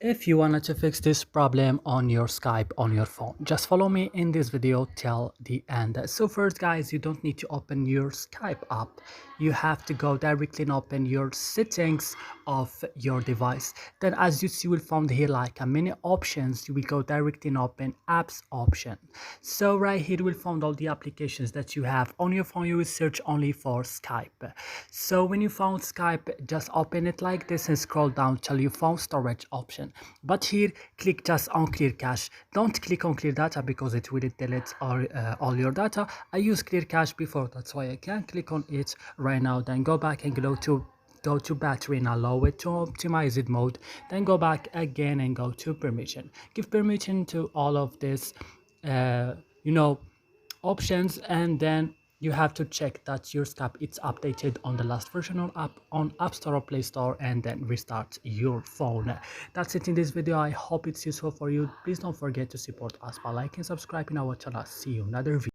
If you wanted to fix this problem on your Skype on your phone, just follow me in this video till the end. So first guys, you don't need to open your Skype app. You have to go directly and open your settings of your device. Then as you see, you will find here like a many options. You will go directly and open apps option. So right here you will find all the applications that you have on your phone. You will search only for Skype. So when you found Skype, just open it like this and scroll down till you found storage option. But here click just on clear cache. Don't click on clear data because it will delete all your data. I use clear cache before, that's why I can't click on it right now. Then go back and go to battery and allow it to optimize it mode. Then go back again and go to permission. Give permission to all of this uh, you know options, and then you have to check that your Skype it's updated on the last version on App Store or Play Store, and then restart your phone. That's it in this video. I hope it's useful for you. Please don't forget to support us by liking and subscribing our channel. See you in another video.